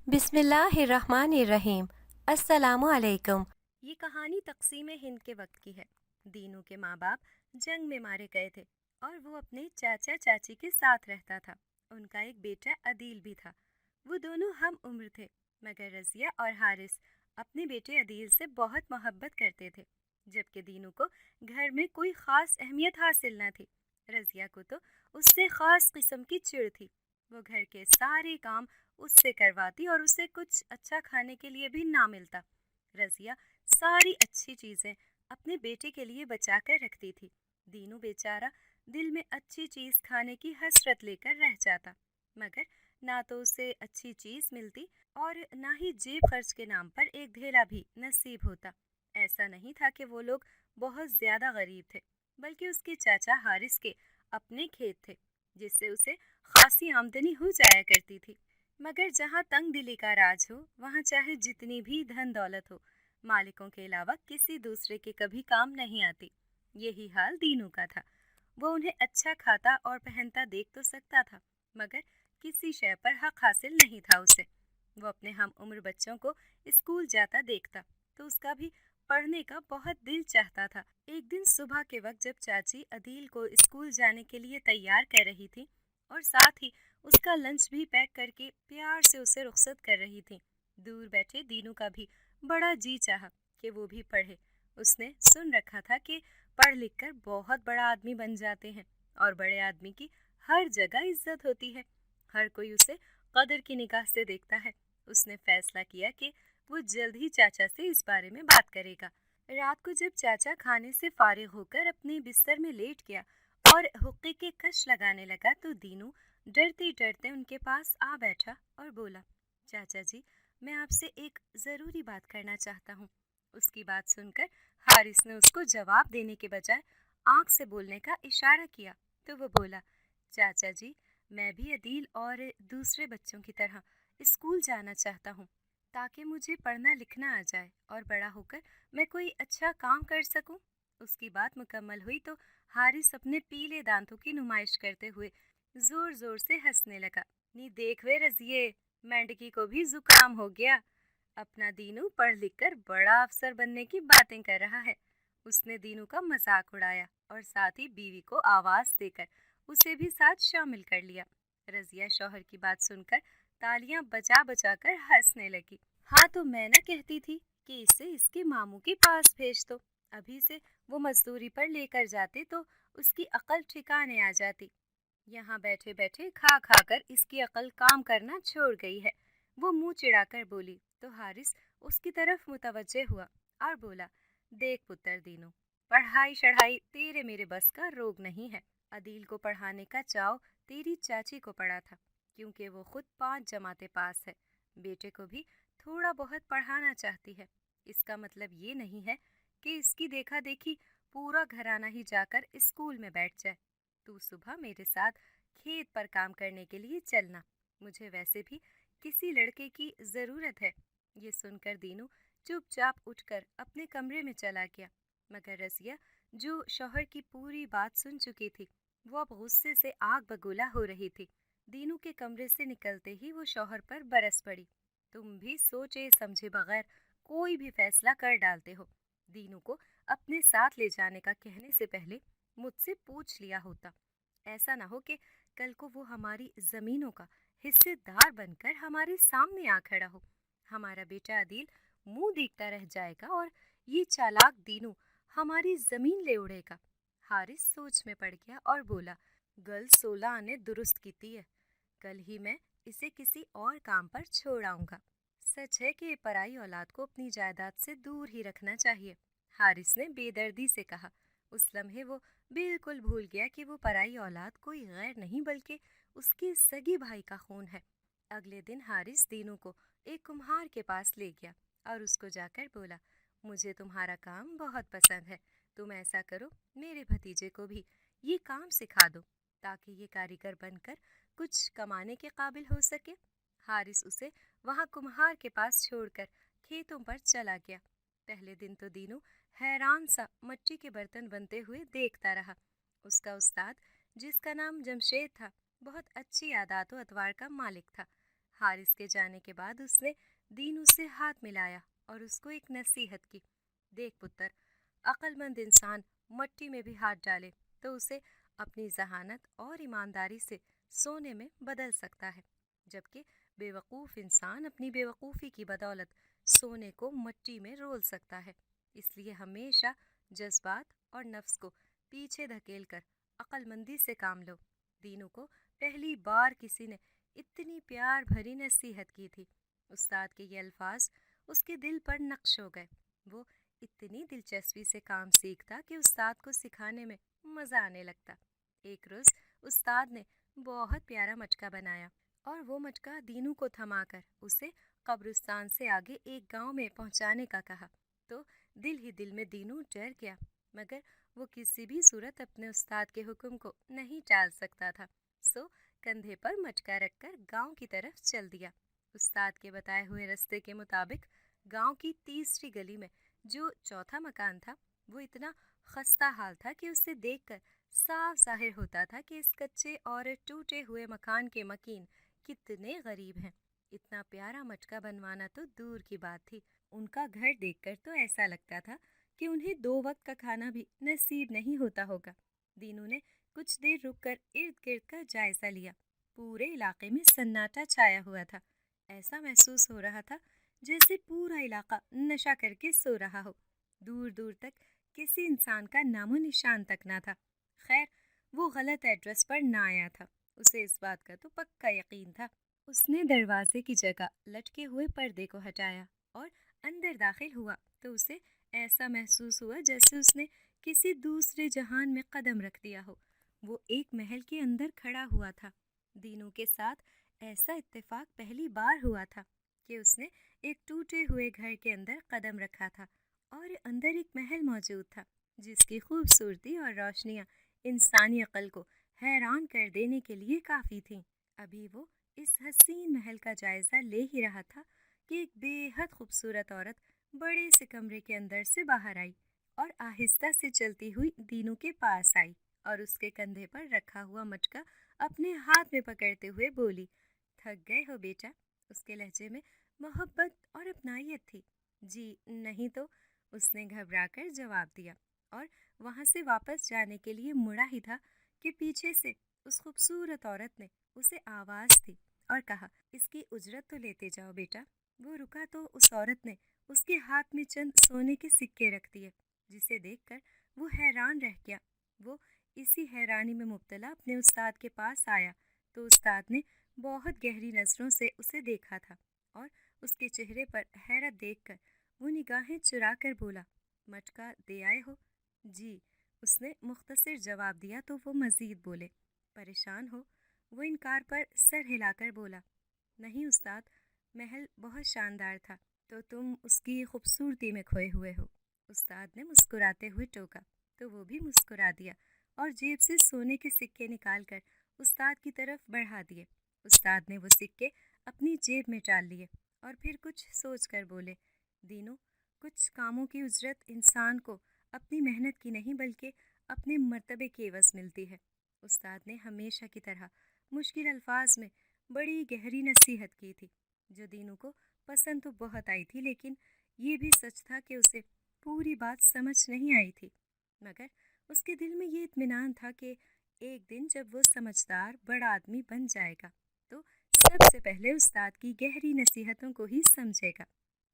بسم اللہ الرحمن الرحیم۔ السلام علیکم۔ یہ کہانی تقسیم ہند کے وقت کی ہے۔ دینو کے ماں باپ جنگ میں مارے گئے تھے اور وہ اپنے چاچا چاچی کے ساتھ رہتا تھا۔ ان کا ایک بیٹا عدیل بھی تھا۔ وہ دونوں ہم عمر تھے، مگر رضیہ اور حارث اپنے بیٹے عدیل سے بہت محبت کرتے تھے، جبکہ دینو کو گھر میں کوئی خاص اہمیت حاصل نہ تھی۔ رضیہ کو تو اس سے خاص قسم کی چڑ تھی۔ وہ گھر کے سارے کام اس سے کرواتی اور اسے کچھ اچھا کھانے کے لیے بھی نہ ملتا۔ رضیہ ساری اچھی چیزیں اپنے بیٹے کے لیے بچا کر رکھتی تھی۔ دینو بیچارہ دل میں اچھی چیز کھانے کی حسرت لے کر رہ جاتا، مگر نہ تو اسے اچھی چیز ملتی اور نہ ہی جیب خرچ کے نام پر ایک دھیلا بھی نصیب ہوتا۔ ایسا نہیں تھا کہ وہ لوگ بہت زیادہ غریب تھے، بلکہ اس کے چاچا حارث کے اپنے کھیت تھے، جس سے اسے خاصی آمدنی ہو جایا کرتی تھی۔ مگر جہاں تنگ دلی کا راج ہو، وہاں چاہے جتنی بھی دھن دولت ہو، مالکوں کے علاوہ کسی دوسرے کے کبھی کام نہیں آتی۔ یہی حال دینو کا تھا۔ وہ انہیں اچھا کھاتا اور پہنتا دیکھ تو سکتا تھا، مگر کسی شے پر حق حاصل نہیں تھا اسے۔ وہ اپنے ہم عمر بچوں کو اسکول جاتا دیکھتا تو اس کا بھی پڑھنے کا بہت دل چاہتا تھا۔ ایک دن صبح کے وقت جب چاچی عدیل کو اسکول جانے کے لیے تیار کر رہی تھی اور ساتھ ہی اس کا لنچ بھی پیک کر کے پیار سے اسے رخصت کر رہی تھی، دور بیٹھے دینو کا بھی بڑا جی چاہا کہ وہ بھی پڑھے۔ اس نے سن رکھا تھا کہ پڑھ لکھ کر بہت بڑا آدمی بن جاتے ہیں اور بڑے آدمی کی ہر جگہ عزت ہوتی ہے، ہر کوئی اسے قدر کی نگاہ سے دیکھتا ہے۔ اس نے فیصلہ کیا کہ وہ جلد ہی چاچا سے اس بارے میں بات کرے گا۔ رات کو جب چاچا کھانے سے فارغ ہو کر اپنے بستر میں لیٹ گیا اور حقے کے کش لگانے لگا تو دینو ڈرتے ڈرتے ان کے پاس آ بیٹھا اور بولا، چاچا جی، میں آپ سے ایک ضروری بات کرنا چاہتا ہوں۔ اس کی بات سن کر حارث نے اس کو جواب دینے کے بجائے آنکھ سے بولنے کا اشارہ کیا تو وہ بولا، چاچا جی، میں بھی عدیل اور دوسرے بچوں کی طرح اسکول جانا چاہتا ہوں، تاکہ مجھے پڑھنا لکھنا آ جائے اور بڑا ہو کر میں کوئی اچھا کام کر سکوں۔ اس کی بات مکمل ہوئی تو حارث اپنے پیلے دانتوں کی نمائش کرتے ہوئے زور زور سے ہنسنے لگا۔ نی دیکھ وے رضیے، مینڈکی کو بھی زکام ہو گیا، اپنا دینو پڑھ لکھ کر بڑا افسر بننے کی باتیں کر رہا ہے۔ اس نے دینو کا مذاق اڑایا اور ساتھ ہی بیوی کو آواز دے کر اسے بھی ساتھ شامل کر لیا۔ رضیہ شوہر کی بات سن کر تالیاں بجا بجا کر ہنسنے لگی۔ ہاں تو میں نہ کہتی تھی کہ اسے اس کے ماموں کے پاس بھیج دو، ابھی سے وہ مزدوری پر لے کر جاتے تو اس کی عقل ٹھکانے آ جاتی۔ یہاں بیٹھے بیٹھے کھا کھا کر اس کی عقل کام کرنا چھوڑ گئی ہے۔ وہ منہ چڑھا کر بولی تو حارث اس کی طرف متوجہ ہوا اور بولا، دیکھ پتر دینو، پڑھائی شڑھائی تیرے میرے بس کا روگ نہیں ہے۔ عدیل کو پڑھانے کا چاؤ تیری چاچی کو پڑا تھا، کیونکہ وہ خود 5 جماعتیں پاس ہے، بیٹے کو بھی تھوڑا بہت پڑھانا چاہتی ہے۔ اس کا مطلب یہ نہیں ہے کہ اس کی دیکھا دیکھی پورا گھرانہ ہی جا کر اسکول میں بیٹھ جائے۔ تو صبح میرے ساتھ کھیت پر کام کرنے کے لیے چلنا، مجھے ویسے بھی کسی لڑکے کی ضرورت ہے۔ یہ سن کر دینو چپ چاپ اٹھ کر اپنے کمرے میں چلا گیا، مگر رضیہ جو شوہر کی پوری بات سن چکی تھی، وہ اب غصے سے آگ بگولا ہو رہی تھی۔ دینو کے کمرے سے نکلتے ہی وہ شوہر پر برس پڑی، تم بھی سوچے سمجھے بغیر کوئی بھی فیصلہ کر ڈالتے ہو۔ دینو کو اپنے ساتھ لے جانے کا کہنے سے پہلے مجھ سے پوچھ لیا ہوتا، ایسا نہ ہو کہ کل کو وہ ہماری زمینوں کا حصے دار بن کر ہمارے سامنے آ کھڑا ہو، ہمارا بیٹا عدیل منہ دیکھتا رہ جائے گا اور یہ چالاک دینو ہماری زمین لے اڑے گا۔ حارث سوچ میں پڑ گیا اور بولا، گل 16 آنے درست کیتی ہے، کل ہی میں اسے کسی اور کام پر چھوڑ آؤں گا۔ سچ ہے کہ پرائی اولاد کو اپنی جائیداد سے دور ہی رکھنا چاہیے، حارث نے بے دردی سے کہا۔ اس لمحے وہ بالکل بھول گیا کہ وہ پرائی اولاد کوئی غیر نہیں بلکہ اس کے سگے بھائی کا خون ہے۔ اگلے دن حارث دینو کو ایک کمہار کے پاس لے گیا اور اس کو جا کر بولا، مجھے تمہارا کام بہت پسند ہے، تم ایسا کرو میرے بھتیجے کو بھی یہ کام سکھا دو تاکہ یہ کاریگر بن کر کچھ کمانے کے قابل ہو سکے۔ حارث اسے وہاں کمہار کے پاس چھوڑ کر کھیتوں پر چلا گیا۔ پہلے دن تو دینو حیران سا مٹی کے برتن بنتے ہوئے دیکھتا رہا۔ اس کا استاد، جس کا نام جمشید تھا، بہت اچھی عادات و اطوار کا مالک تھا۔ حارث کے جانے کے بعد اس نے دینو سے ہاتھ ملایا اور اس کو ایک نصیحت کی۔ دیکھ پتر، عقل مند انسان مٹی میں بھی ہاتھ ڈالے تو اسے اپنی ذہانت اور ایمانداری سے سونے میں بدل سکتا ہے، جبکہ بے وقوف انسان اپنی بے وقوفی کی بدولت سونے کو مٹی میں رول سکتا ہے۔ اس لیے ہمیشہ جذبات اور نفس کو پیچھے دھکیل کر عقل مندی سے کام لو۔ دینو کو پہلی بار کسی نے اتنی پیار بھری نصیحت کی تھی۔ استاد کے یہ الفاظ اس کے دل پر نقش ہو گئے۔ وہ اتنی دلچسپی سے کام سیکھتا کہ استاد کو سکھانے میں مزہ آنے لگتا۔ ایک روز استاد نے بہت پیارا مٹکا بنایا اور وہ مٹکا دینو کو تھما کر اسے قبرستان سے آگے ایک گاؤں میں پہنچانے کا کہا تو دل ہی دل میں دینو ڈر گیا، مگر وہ کسی بھی صورت اپنے استاد کے حکم کو نہیں ٹال سکتا تھا، سو کندھے پر مٹکا رکھ کر گاؤں کی طرف چل دیا۔ استاد کے بتائے ہوئے رستے کے مطابق گاؤں کی تیسری گلی میں جو چوتھا مکان تھا وہ اتنا خستہ حال تھا کہ اسے دیکھ کر صاف ظاہر ہوتا تھا کہ اس کچے اور ٹوٹے ہوئے مکان کے مکین کتنے غریب ہیں۔ اتنا پیارا مٹکا بنوانا تو دور کی بات تھی، ان کا گھر دیکھ کر تو ایسا لگتا تھا کہ انہیں 2 وقت کا کھانا بھی نصیب نہیں ہوتا ہوگا۔ دینو نے کچھ دیر رک کر ارد گرد کا جائزہ لیا۔ پورے علاقے میں سناٹا چھایا ہوا تھا، ایسا محسوس ہو رہا تھا جیسے پورا علاقہ نشہ کر کے سو رہا ہو۔ دور دور تک کسی انسان کا نام و نشان تک نہ تھا۔ خیر، وہ غلط ایڈریس پر نہ آیا تھا، اسے اس بات کا تو پکا یقین تھا۔ اس نے دروازے کی جگہ لٹکے ہوئے پردے کو ہٹایا اور اندر داخل ہوا تو اسے ایسا محسوس ہوا جیسے اس نے کسی دوسرے جہان میں قدم رکھ دیا ہو۔ وہ ایک محل کے اندر کھڑا ہوا تھا۔ دینو کے ساتھ ایسا اتفاق پہلی بار ہوا تھا کہ اس نے ایک ٹوٹے ہوئے گھر کے اندر قدم رکھا تھا اور اندر ایک محل موجود تھا جس کی خوبصورتی اور روشنیاں انسانی عقل کو حیران کر دینے کے لیے کافی تھیں۔ ابھی وہ اس حسین محل کا جائزہ لے ہی رہا تھا کہ ایک بے حد خوبصورت عورت بڑے سے کمرے کے اندر سے باہر آئی اور آہستہ سے چلتی ہوئی دینو کے پاس آئی اور اس کے کندھے پر رکھا ہوا مٹکا اپنے ہاتھ میں پکڑتے ہوئے بولی، تھک گئے ہو بیٹا؟ اس کے لہجے میں محبت اور اپنائیت تھی۔ جی نہیں تو، اس نے گھبرا کر جواب دیا اور وہاں سے واپس جانے کے لیے مڑا ہی تھا کہ پیچھے سے اس خوبصورت عورت نے اسے آواز دی اور کہا، اس کی اجرت تو لیتے جاؤ بیٹا۔ وہ رکا تو اس عورت نے اس کے ہاتھ میں چند سونے کے سکے رکھ دیے، جسے دیکھ کر وہ حیران رہ گیا۔ وہ اسی حیرانی میں مبتلا اپنے استاد کے پاس آیا تو استاد نے بہت گہری نظروں سے اسے دیکھا تھا اور اس کے چہرے پر حیرت دیکھ کر وہ نگاہیں چرا کر بولا، مٹکا دے آئے ہو؟ جی، اس نے مختصر جواب دیا تو وہ مزید بولے، پریشان ہو؟ وہ انکار پر سر ہلا کر بولا، نہیں استاد، محل بہت شاندار تھا تو تم اس کی خوبصورتی میں کھوئے ہوئے ہو۔ استاد نے مسکراتے ہوئے ٹوکا تو وہ بھی مسکرا دیا اور جیب سے سونے کے سکے نکال کر استاد کی طرف بڑھا دیے۔ استاد نے وہ سکے اپنی جیب میں ڈال لیے اور پھر کچھ سوچ کر بولے، دینو، کچھ کاموں کی اجرت انسان کو اپنی محنت کی نہیں بلکہ اپنے مرتبے کی عوض ملتی ہے۔ استاد نے ہمیشہ کی طرح مشکل الفاظ میں بڑی گہری نصیحت کی تھی جو دینو کو پسند تو بہت آئی تھی، لیکن یہ بھی سچ تھا کہ اسے پوری بات سمجھ نہیں آئی تھی، مگر اس کے دل میں یہ اطمینان تھا کہ ایک دن جب وہ سمجھدار بڑا آدمی بن جائے گا تو سب سے پہلے استاد کی گہری نصیحتوں کو ہی سمجھے گا۔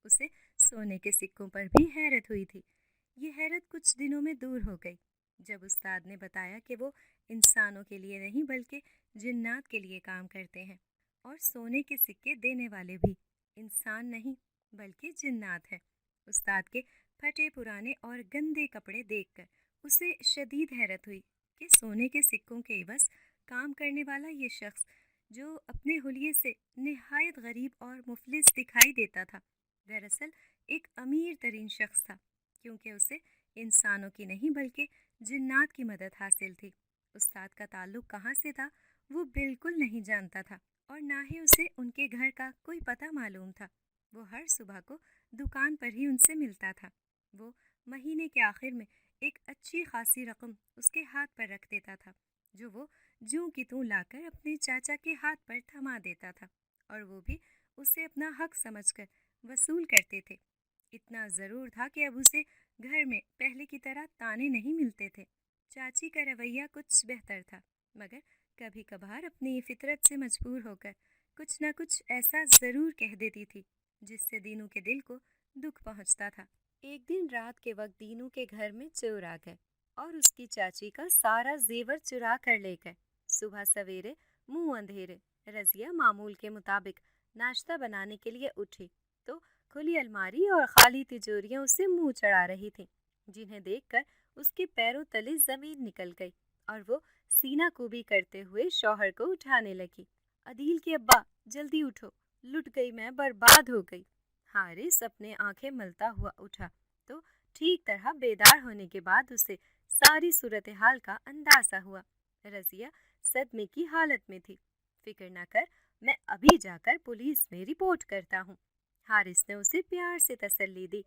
اسے سونے کے سکوں پر بھی حیرت ہوئی تھی۔ یہ حیرت کچھ دنوں میں دور ہو گئی جب استاد نے بتایا کہ وہ انسانوں کے لیے نہیں بلکہ جنات کے لیے کام کرتے ہیں اور سونے کے سکے دینے والے بھی انسان نہیں بلکہ جنات ہیں۔ استاد کے پھٹے پرانے اور گندے کپڑے دیکھ کر اسے شدید حیرت ہوئی کہ سونے کے سکوں کے عوض کام کرنے والا یہ شخص جو اپنے حلیے سے نہایت غریب اور مفلس دکھائی دیتا تھا، دراصل ایک امیر ترین شخص تھا، کیونکہ اسے انسانوں کی نہیں بلکہ جنات کی مدد حاصل تھی۔ استاد کا تعلق کہاں سے تھا وہ بالکل نہیں جانتا تھا اور نہ ہی اسے ان کے گھر کا کوئی پتہ معلوم تھا۔ وہ ہر صبح کو دکان پر ہی ان سے ملتا تھا۔ وہ مہینے کے آخر میں ایک اچھی خاصی رقم اس کے ہاتھ پر رکھ دیتا تھا جو وہ جوں کی توں لا کر اپنے چاچا کے ہاتھ پر تھما دیتا تھا اور وہ بھی اسے اپنا حق سمجھ کر وصول کرتے تھے۔ اتنا ضرور تھا کہ اب اسے گھر میں پہلے کی طرح تانے نہیں ملتے تھے۔ چاچی کا رویہ کچھ بہتر تھا، مگر کبھی کبھار اپنی فطرت سے مجبور ہو کر کچھ نہ کچھ ایسا ضرور کہہ دیتی تھی جس سے دینو کے دل کو دکھ پہنچتا تھا۔ ایک دن رات کے وقت دینو کے گھر میں چور آ گئے اور اس کی چاچی کا سارا زیور چرا کر لے گئے۔ صبح سویرے منہ اندھیرے رضیہ معمول کے مطابق ناشتہ بنانے کے لیے اٹھی تو کھلی الماری اور خالی تجوریاں اسے منہ چڑھا رہی تھیں، جنہیں دیکھ کر اس کے پیروں تلے زمین نکل گئی اور وہ سینہ کوبی کرتے ہوئے شوہر کو اٹھانے لگی۔ عدیل کے ابا، جلدی اٹھو، لٹ گئی میں، برباد ہو گئی۔ حارث اپنے آنکھیں ملتا ہوا اٹھا تو ٹھیک طرح بیدار ہونے کے بعد اسے ساری صورتحال کا اندازہ ہوا۔ رضیہ صدمے کی حالت میں تھی۔ فکر نہ کر، میں ابھی جا کر پولیس میں رپورٹ کرتا ہوں۔ حارث نے اسے پیار سے تسلی دی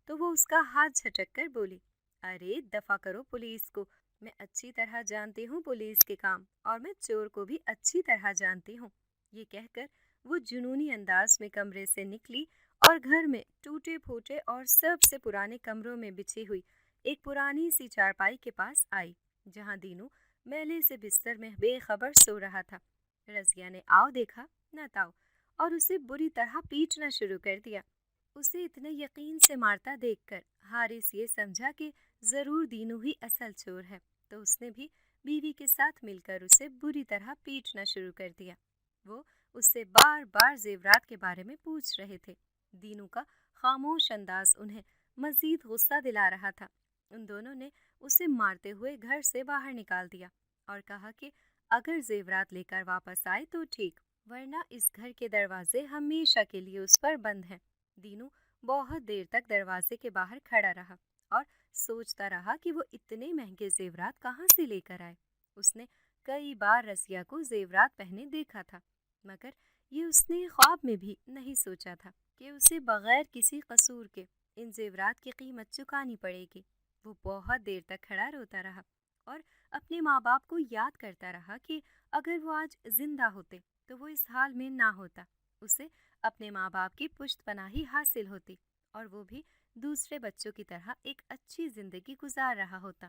تو وہ اس کا ہاتھ جھٹک کر بولی، ارے دفع کرو پولیس کو، میں اچھی طرح جانتی ہوں پولیس کے کام، اور میں چور کو بھی اچھی طرح جانتی ہوں۔ یہ کہہ کر وہ جنونی انداز میں کمرے سے نکلی اور گھر میں ٹوٹے پھوٹے اور سب سے پرانے کمروں میں بچھی ہوئی ایک پرانی سی چارپائی کے پاس آئی، جہاں دینو میلے سے بستر میں بے خبر سو رہا تھا۔ رضیہ نے آؤ دیکھا نہ تاؤ اور اسے بری طرح پیٹنا شروع کر دیا۔ اسے اتنے یقین سے مارتا دیکھ کر حارث یہ سمجھا کہ ضرور دینو ہی اصل چور ہے، تو اس نے بھی بیوی کے ساتھ مل کر اسے بری طرح پیٹنا شروع کر دیا۔ وہ اس سے بار بار زیورات کے بارے میں پوچھ رہے تھے۔ دینو کا خاموش انداز انہیں مزید غصہ دلا رہا تھا۔ ان دونوں نے اسے مارتے ہوئے گھر سے باہر نکال دیا اور کہا کہ اگر زیورات لے کر واپس آئے تو ٹھیک، ورنہ اس گھر کے دروازے ہمیشہ کے لیے اس پر بند ہیں۔ دینو بہت دیر تک دروازے کے باہر کھڑا رہا اور سوچتا رہا کہ وہ اتنے مہنگے زیورات کہاں سے لے کر آئے۔ اس نے کئی بار رضیہ کو زیورات پہنے دیکھا تھا، مگر یہ اس نے خواب میں بھی نہیں سوچا تھا کہ اسے بغیر کسی قصور کے ان زیورات کی قیمت چکانی پڑے گی۔ وہ بہت دیر تک کھڑا روتا رہا اور اپنے ماں باپ کو یاد کرتا رہا کہ اگر وہ آج زندہ ہوتے تو وہ اس حال میں نہ ہوتا، اسے اپنے ماں باپ کی پشت پناہی حاصل ہوتی اور وہ بھی دوسرے بچوں کی طرح ایک اچھی زندگی گزار رہا ہوتا۔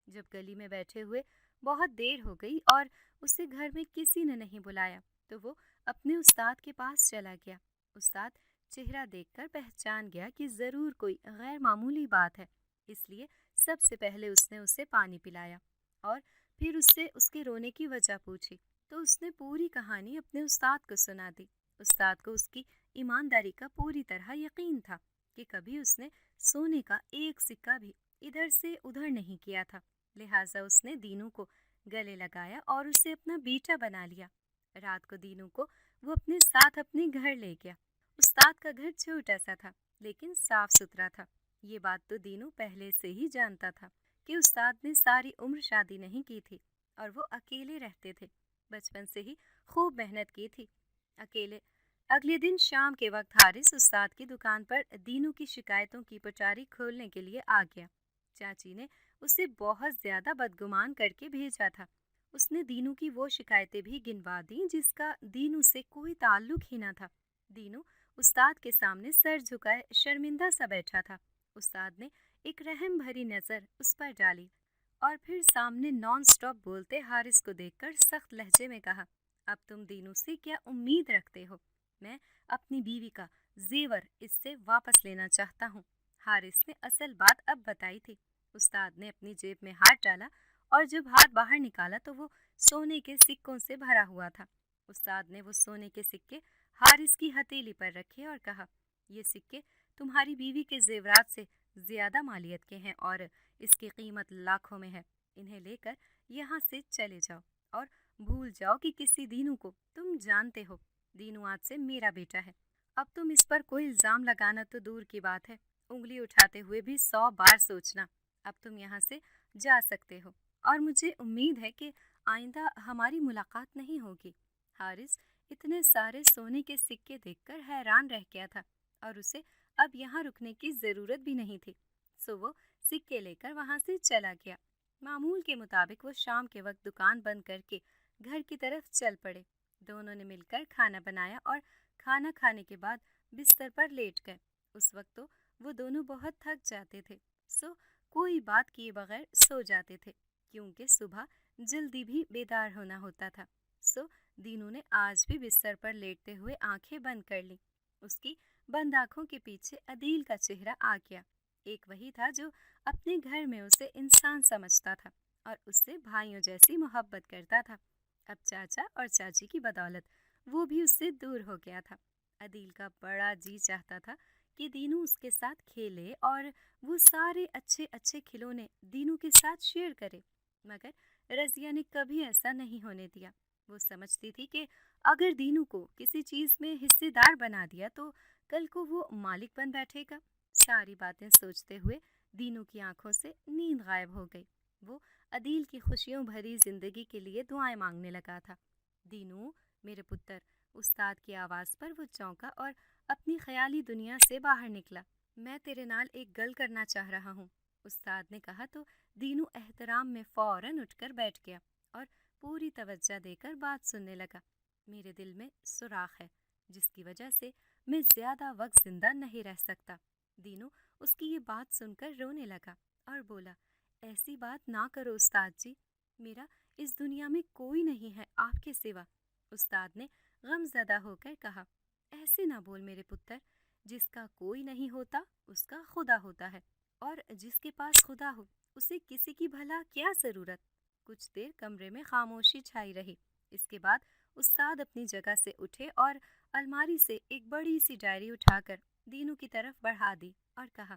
جب گلی میں بیٹھے ہوئے بہت دیر ہو گئی اور اسے گھر میں کسی نے نہیں بلایا تو وہ اپنے استاد کے پاس چلا گیا۔ استاد چہرہ دیکھ کر پہچان گیا کہ ضرور کوئی غیر معمولی بات ہے، اس لیے سب سے پہلے اس نے اسے پانی پلایا اور پھر اس سے اس کے رونے کی وجہ پوچھی تو اس نے پوری کہانی اپنے استاد کو سنا دی۔ استاد کو اس کی ایمانداری کا پوری طرح یقین تھا کہ کبھی اس نے سونے کا ایک سکہ بھی ادھر سے ادھر نہیں کیا تھا، لہٰذا اس نے دینو کو گلے لگایا اور اسے اپنا بیٹا بنا لیا۔ رات کو دینو کو وہ اپنے ساتھ اپنے گھر لے گیا۔ استاد کا گھر چھوٹا سا تھا لیکن صاف ستھرا تھا۔ یہ بات تو دینو پہلے سے ہی جانتا تھا کہ استاد نے ساری عمر شادی نہیں کی تھی اور وہ اکیلے رہتے تھے، بچپن سے ہی خوب محنت کی تھی اکیلے۔ اگلے دن شام کے وقت حارث استاد کی دکان پر دینو کی شکایتوں کی پٹاری کھولنے کے لیے آ گیا۔ چاچی نے اسے بہت زیادہ بدگمان کر کے بھیجا تھا۔ اس نے دینو کی وہ شکایتیں بھی گنوا دیں جس کا دینو سے کوئی تعلق ہی نہ تھا۔ دینو استاد کے سامنے سر جھکائے شرمندہ سا بیٹھا تھا۔ استاد نے ایک رحم بھری نظر اس پر ڈالی اور پھر سامنے نان سٹاپ بولتے حارث کو دیکھ کر سخت لہجے میں کہا، اب تم دینو سے کیا امید رکھتے ہو؟ میں اپنی بیوی کا زیور اس سے واپس لینا چاہتا ہوں۔ حارث نے اصل بات اب بتائی تھی۔ استاد نے اپنی جیب میں ہاتھ ڈالا اور جب ہاتھ باہر نکالا تو وہ سونے کے سکوں سے بھرا ہوا تھا۔ استاد نے وہ سونے کے سکے حارث کی ہتھیلی پر رکھے اور کہا، یہ سکے تمہاری بیوی کے زیورات سے زیادہ مالیت کے ہیں اور اس کی قیمت لاکھوں میں ہے۔ انہیں لے کر یہاں سے چلے جاؤ اور بھول جاؤ کہ کسی دینو کو تم جانتے ہو۔ دینو آج سے میرا بیٹا ہے۔ اب تم اس پر کوئی الزام لگانا تو دور کی بات ہے، انگلی اٹھاتے ہوئے بھی 100 بار سوچنا۔ اب تم یہاں سے جا سکتے ہو اور مجھے امید ہے کہ آئندہ ہماری ملاقات نہیں ہوگی۔ حارث اتنے سارے سونے کے سکے دیکھ کر حیران رہ گیا تھا اور اسے اب یہاں رکنے کی ضرورت بھی نہیں تھی، سو وہ سکے لے کر وہاں سے چلا گیا۔ معمول کے مطابق وہ شام کے وقت دکان بند کر کے گھر کی طرف چل پڑے۔ دونوں نے مل کر کھانا بنایا اور کھانا کھانے کے بعد بستر پر لیٹ گئے۔ اس وقت تو وہ دونوں بہت تھک جاتے تھے، سو کوئی بات کیے بغیر سو جاتے تھے، کیونکہ صبح جلدی بھی بیدار ہونا ہوتا تھا۔ سو دینو نے آج بھی بستر پر لیٹتے ہوئے آنکھیں بند کر لیں۔ اس کی بند آنکھوں کے پیچھے عدیل کا چہرہ آ گیا۔ ایک وہی تھا جو اپنے گھر میں اسے انسان سمجھتا تھا اور اس سے بھائیوں جیسی محبت کرتا تھا۔ اب چاچا اور چاچی کی بدولت وہ بھی اس سے دور ہو گیا تھا۔ عدیل کا بڑا جی چاہتا تھا کہ دینو اس کے ساتھ کھیلے اور وہ سارے اچھے اچھے کھلونے دینو کے ساتھ شیئر کرے، مگر رضیہ نے کبھی ایسا نہیں ہونے دیا۔ وہ سمجھتی تھی کہ اگر دینو کو کسی چیز میں حصے دار بنا دیا تو کل کو وہ مالک بن بیٹھے گا۔ ساری باتیں سوچتے ہوئے دینو کی آنکھوں سے نیند غائب ہو گئی۔ وہ عدیل کی خوشیوں بھری زندگی کے لیے دعائیں مانگنے لگا تھا۔ دینو میرے پتر، استاد کی آواز پر وہ چونکا اور اپنی خیالی دنیا سے باہر نکلا۔ میں تیرے نال ایک گل کرنا چاہ رہا ہوں، استاد نے کہا تو دینو احترام میں فوراً اٹھ کر بیٹھ گیا اور پوری توجہ دے کر بات سننے لگا۔ میرے دل میں سوراخ ہے جس کی وجہ سے میں زیادہ وقت زندہ نہیں رہ سکتا۔ دینو اس کی یہ بات سن کر رونے لگا اور بولا، ایسی بات نہ کرو استاد جی، میرا اس دنیا میں کوئی نہیں ہے آپ کے سوا۔ استاد نے غم زدہ ہو کر کہا، ایسے نہ بول میرے پتر، جس کا کوئی نہیں ہوتا اس کا خدا ہوتا ہے، اور جس کے پاس خدا ہو اسے کسی کی بھلا کیا ضرورت۔ کچھ دیر کمرے میں خاموشی چھائی رہی۔ اس کے بعد استاد اپنی جگہ سے اٹھے اور الماری سے ایک بڑی سی ڈائری اٹھا کر دینو کی طرف بڑھا دی اور کہا،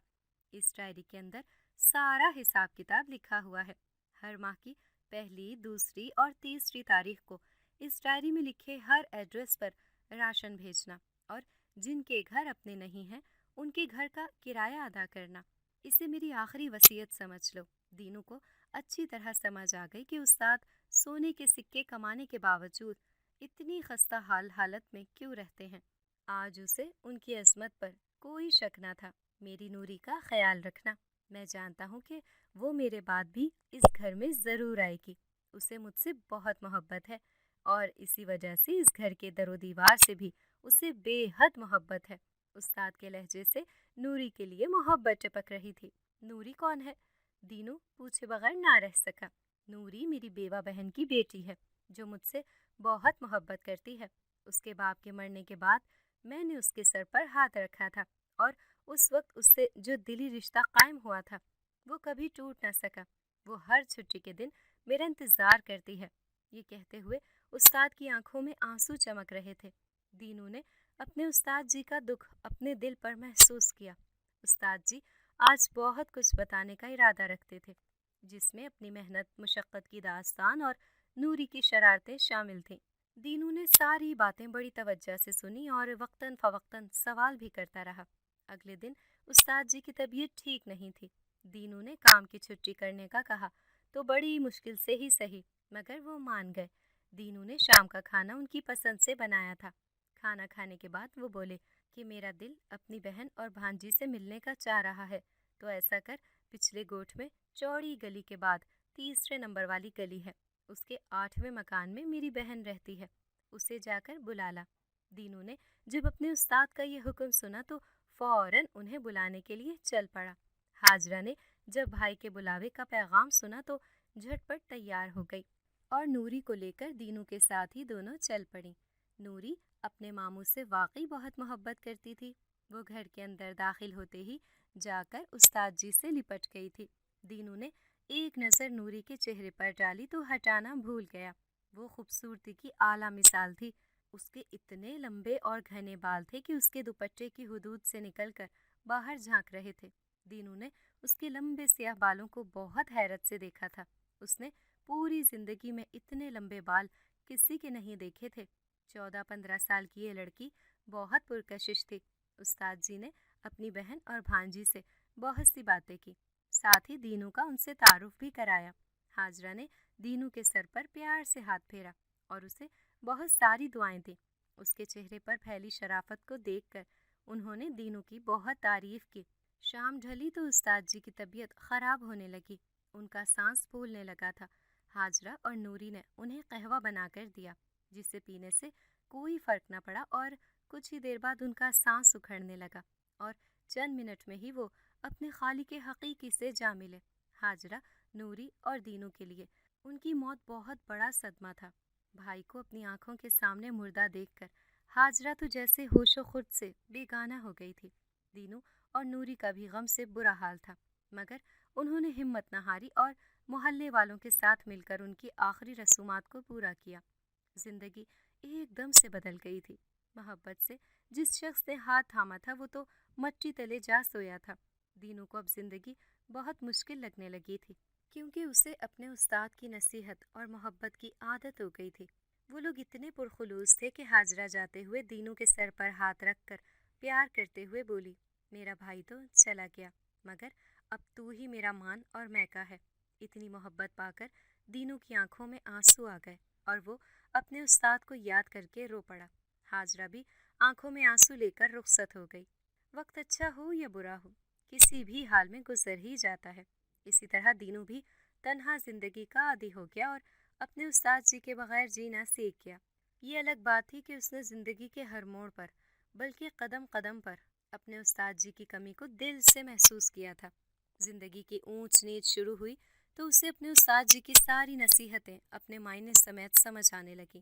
اس ڈائری کے اندر سارا حساب کتاب لکھا ہوا ہے۔ ہر ماہ کی پہلی، دوسری اور تیسری تاریخ کو اس ڈائری میں لکھے ہر ایڈریس پر راشن بھیجنا اور جن کے گھر اپنے نہیں ہیں ان کے گھر کا کرایہ ادا کرنا۔ اسے میری آخری وصیت سمجھ لو۔ دینو کو اچھی طرح سمجھ آ گئی کہ استاد سونے کے سکے کمانے کے باوجود اتنی خستہ حالت میں کیوں رہتے ہیں۔ آج اسے ان کی عظمت پر کوئی شک نہ تھا۔ میری نوری کا خیال رکھنا، میں جانتا ہوں کہ وہ میرے بعد بھی اس گھر میں ضرور آئے گی۔ اسے مجھ سے بہت محبت ہے اور اسی وجہ سے اس گھر کے در و دیوار سے بھی اسے بے حد محبت ہے۔ استاد کے لہجے سے نوری کے لیے محبت ٹپک رہی تھی۔ نوری کون ہے؟ دینو پوچھے بغیر نہ رہ سکا۔ نوری میری بیوہ بہن کی بیٹی ہے جو مجھ سے بہت محبت کرتی ہے۔ اس کے باپ کے مرنے کے بعد میں نے اس کے سر پر ہاتھ رکھا تھا اور اس وقت اس سے جو دلی رشتہ قائم ہوا تھا وہ کبھی ٹوٹ نہ سکا۔ وہ ہر چھٹی کے دن میرا انتظار کرتی ہے۔ یہ کہتے ہوئے استاد کی آنکھوں میں آنسو چمک رہے تھے۔ دینو نے اپنے استاد جی کا دکھ اپنے دل پر محسوس کیا۔ استاد جی آج بہت کچھ بتانے کا ارادہ رکھتے تھے، جس میں اپنی محنت مشقت کی داستان اور نوری کی شرارتیں شامل تھیں۔ دینو نے ساری باتیں بڑی توجہ سے سنی اور وقتاً فوقتاً سوال بھی کرتا رہا۔ اگلے دن استاد جی کی طبیعت ٹھیک نہیں تھی۔ دینو نے کام کی چھٹی کرنے کا کہا تو بڑی مشکل سے ہی سہی، مگر وہ مان گئے۔ دینو نے شام کا کھانا ان کی پسند سے بنایا تھا۔ کھانا کھانے کے بعد وہ بولے کہ میرا دل اپنی بہن اور بھانجی سے ملنے کا چاہ رہا ہے، تو ایسا کر پچھلے گوٹھ میں چوڑی گلی کے بعد تیسرے نمبر والی گلی ہے، اس کے 8ویں مکان میں میری بہن رہتی ہے، اسے جا کر بلا لا۔ دینو نے جب اپنے استاد کا یہ حکم سنا تو فوراً انہیں بلانے کے لیے چل پڑا۔ ہاجرہ نے جب بھائی کے بلاوے کا پیغام سنا تو جھٹ پٹ تیار ہو گئی اور نوری کو لے کر دینو کے ساتھ ہی دونوں چل پڑیں۔ نوری اپنے ماموں سے واقعی بہت محبت کرتی تھی۔ وہ گھر کے اندر داخل ہوتے ہی جا کر استاد جی سے لپٹ گئی تھی۔ دینو نے ایک نظر نوری کے چہرے پر ڈالی تو ہٹانا بھول گیا۔ وہ خوبصورتی کی اعلیٰ مثال تھی۔ اس کے اتنے لمبے اور گھنے بال تھے کہ اس کے دوپٹے کی حدود سے نکل کر باہر جھانک رہے تھے۔ دینو نے اس کے لمبے سیاہ بالوں کو بہت حیرت سے دیکھا تھا۔ اس نے پوری زندگی میں اتنے لمبے بال کسی کے نہیں دیکھے تھے۔ 14-15 سال کی یہ لڑکی بہت پرکشش تھی۔ استاد جی نے اپنی بہن اور بھانجی سے بہت سی باتیں کی، ساتھ ہی دینو کا ان سے تعارف بھی کرایا۔ ہاجرہ نے دینو کے سر پر پیار سے ہاتھ پھیرا اور اسے بہت ساری دعائیں دیں۔ اس کے چہرے پر پھیلی شرافت کو دیکھ کر انہوں نے دینو کی بہت تعریف کی۔ شام ڈھلی تو استاد جی کی طبیعت خراب ہونے لگی، ان کا سانس پھولنے لگا تھا۔ ہاجرہ اور نوری نے انہیں قہوہ بنا کر دیا، جسے پینے سے کوئی فرق نہ پڑا اور کچھ ہی دیر بعد ان کا سانس اکھڑنے لگا اور چند منٹ میں ہی وہ اپنے خالق حقیقی سے جا ملے۔ ہاجرہ، نوری اور دینو کے لیے ان کی موت بہت بڑا صدمہ تھا۔ بھائی کو اپنی آنکھوں کے سامنے مردہ دیکھ کر ہاجرہ تو جیسے ہوش و خرد سے بیگانہ ہو گئی تھی۔ دینو اور نوری کا بھی غم سے برا حال تھا، مگر انہوں نے ہمت نہ ہاری اور محلے والوں کے ساتھ مل کر ان کی آخری رسومات کو پورا کیا۔ زندگی ایک دم سے بدل گئی تھی۔ محبت سے جس شخص نے ہاتھ تھاما تھا وہ تو مٹی تلے جا سویا تھا۔ دینو کو اب زندگی بہت مشکل لگنے لگی تھی، کیونکہ اسے اپنے استاد کی نصیحت اور محبت کی عادت ہو گئی تھی۔ وہ لوگ اتنے پرخلوص تھے کہ ہاجرہ جاتے ہوئے دینو کے سر پر ہاتھ رکھ کر پیار کرتے ہوئے بولی، میرا بھائی تو چلا گیا، مگر اب تو ہی میرا مان اور میکا ہے۔ اتنی محبت پا کر دینو کی آنکھوں میں آنسو آ گئے اور وہ اپنے استاد کو یاد کر کے رو پڑا۔ ہاجرہ بھی آنکھوں میں آنسو لے کر رخصت ہو گئی۔ وقت اچھا ہو یا برا ہو، کسی بھی حال میں گزر ہی جاتا ہے۔ اسی طرح دینو بھی تنہا زندگی کا عادی ہو گیا اور اپنے استاد جی کے بغیر جینا سیکھ گیا۔ یہ الگ بات تھی کہ اس نے زندگی کے ہر موڑ پر، بلکہ قدم قدم پر، اپنے استاد جی کی کمی کو دل سے محسوس کیا تھا۔ زندگی کی اونچ نیچ شروع ہوئی تو اسے اپنے استاد جی کی ساری نصیحتیں اپنے معنی سمیت سمجھ آنے لگیں۔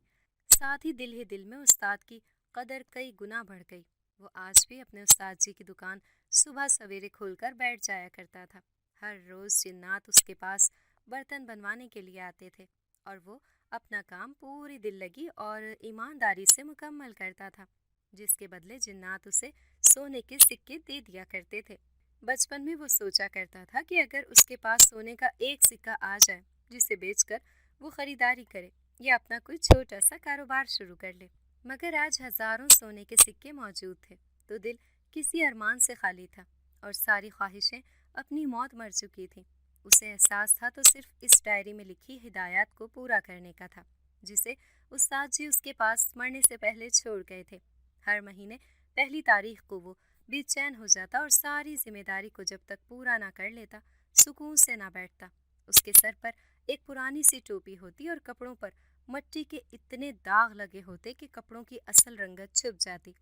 ساتھ ہی دل میں استاد کی قدر کئی گنا بڑھ گئی۔ وہ آج بھی اپنے استاد جی کی دکان صبح سویرے کھول کر بیٹھ جایا کرتا تھا۔ ہر روز جنات اس کے پاس برتن بنوانے کے لیے آتے تھے اور وہ اپنا کام پوری دل لگی اور ایمانداری سے مکمل کرتا تھا، جس کے بدلے جنات اسے سونے کے سکے دے دیا کرتے تھے۔ بچپن میں وہ سوچا کرتا تھا کہ اگر اس کے پاس سونے کا ایک سکہ آ جائے جسے بیچ کر وہ خریداری کرے یا اپنا کوئی چھوٹا سا کاروبار شروع کر لے، مگر آج ہزاروں سونے کے سکے موجود تھے تو دل کسی ارمان سے خالی تھا اور ساری خواہشیں اپنی موت مر چکی تھیں۔ اسے احساس تھا تو صرف اس ڈائری میں لکھی ہدایات کو پورا کرنے کا تھا، جسے استاد جی اس کے پاس مرنے سے پہلے چھوڑ گئے تھے۔ ہر مہینے پہلی تاریخ کو وہ بے چین ہو جاتا اور ساری ذمہ داری کو جب تک پورا نہ کر لیتا سکون سے نہ بیٹھتا۔ اس کے سر پر ایک پرانی سی ٹوپی ہوتی اور کپڑوں پر مٹی کے اتنے داغ لگے ہوتے کہ کپڑوں کی اصل رنگت چھپ جاتی،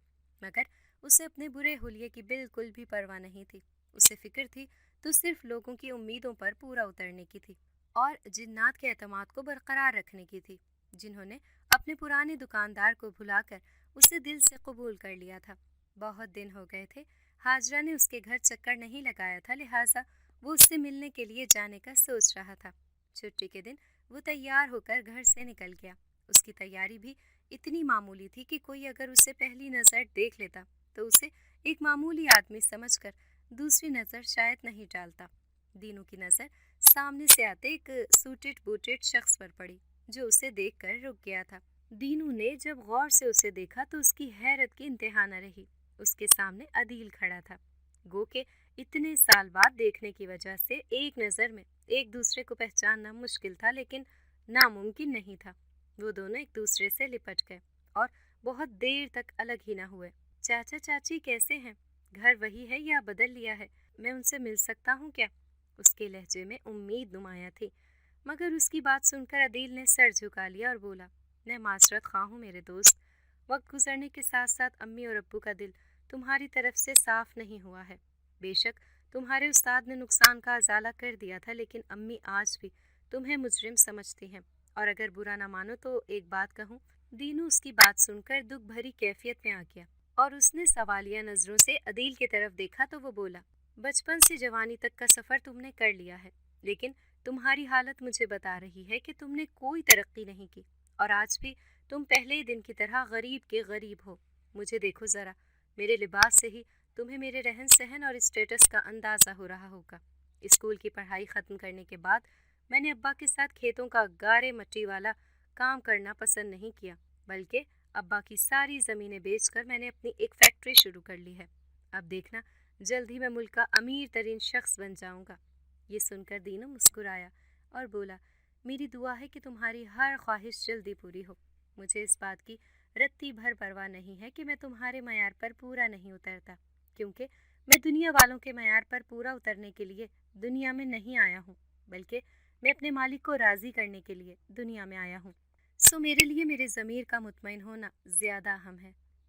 مگر اسے اپنے برے حلیے کی بالکل بھی پرواہ نہیں تھی۔ اسے فکر تھی تو صرف لوگوں کی امیدوں پر پورا اترنے کی تھی اور جنات کے اعتماد کو برقرار رکھنے کی تھی، جنہوں نے اپنے پرانے دکاندار کو بھلا کر اسے دل سے قبول کر لیا تھا۔ بہت دن ہو گئے تھے ہاجرہ نے اس کے گھر چکر نہیں لگایا تھا، لہٰذا وہ اس سے ملنے کے لیے جانے کا سوچ رہا تھا۔ چھٹی کے دن وہ تیار ہو کر گھر سے نکل گیا۔ اس کی تیاری بھی اتنی معمولی تھی کہ کوئی اگر اسے پہلی نظر دیکھ لیتا تو اسے ایک معمولی آدمی سمجھ کر دوسری نظر شاید نہیں ڈالتا۔ دینو کی نظر سامنے سے آتے ایک سوٹڈ بوٹڈ شخص پر پڑی جو اسے دیکھ کر رک گیا تھا۔ دینو نے جب غور سے اسے دیکھا تو اس کی حیرت کی انتہا نہ رہی۔ اس کے سامنے عدیل کھڑا تھا۔ گو کہ اتنے سال بعد دیکھنے کی وجہ سے ایک نظر میں ایک دوسرے کو پہچاننا مشکل تھا، لیکن ناممکن نہیں تھا۔ وہ دونوں ایک دوسرے سے لپٹ گئے اور بہت دیر تک الگ ہی نہ ہوئے۔ چاچا چاچی کیسے ہیں؟ گھر وہی ہے یا بدل لیا ہے؟ میں ان سے مل سکتا ہوں کیا؟ اس کے لہجے میں امید نمایاں تھی، مگر اس کی بات سن کر عدیل نے سر جھکا لیا اور بولا، میں معذرت خواہ ہوں میرے دوست، وقت گزرنے کے ساتھ ساتھ امی اور ابو کا دل تمہاری طرف سے صاف نہیں ہوا ہے۔ بے شک تمہارے استاد نے نقصان کا ازالہ کر دیا تھا، لیکن امی آج بھی تمہیں مجرم سمجھتی ہیں، اور اگر برا نہ مانو تو ایک بات کہوں۔ دینو اس کی بات سن کر دکھ بھری کیفیت میں آ گیا اور اس نے سوالیہ نظروں سے عدیل کی طرف دیکھا تو وہ بولا، بچپن سے جوانی تک کا سفر تم نے کر لیا ہے، لیکن تمہاری حالت مجھے بتا رہی ہے کہ تم نے کوئی ترقی نہیں کی اور آج بھی تم پہلے دن کی طرح غریب کے غریب ہو۔ مجھے دیکھو ذرا، میرے لباس سے ہی تمہیں میرے رہن سہن اور اسٹیٹس کا اندازہ ہو رہا ہوگا۔ اسکول کی پڑھائی ختم کرنے کے بعد میں نے ابا کے ساتھ کھیتوں کا گارے مٹی والا کام کرنا پسند نہیں کیا، بلکہ ابا کی ساری زمینیں بیچ کر میں نے اپنی ایک فیکٹری شروع کر لی ہے۔ اب دیکھنا جلد ہی میں ملک کا امیر ترین شخص بن جاؤں گا۔ یہ سن کر دینو مسکرایا اور بولا، میری دعا ہے کہ تمہاری ہر خواہش جلدی پوری ہو۔ مجھے اس بات کی رتی بھر پرواہ نہیں ہے کہ میں تمہارے معیار پر پورا نہیں اترتا، کیونکہ میں دنیا والوں کے معیار پر پورا اترنے کے لیے دنیا میں نہیں آیا ہوں، بلکہ میں اپنے مالک کو راضی کرنے کے لیے دنیا میں آیا ہوں۔ سو میرے لیے میرے ضمیر کا مطمئن ہونا زیادہ اہم ہے۔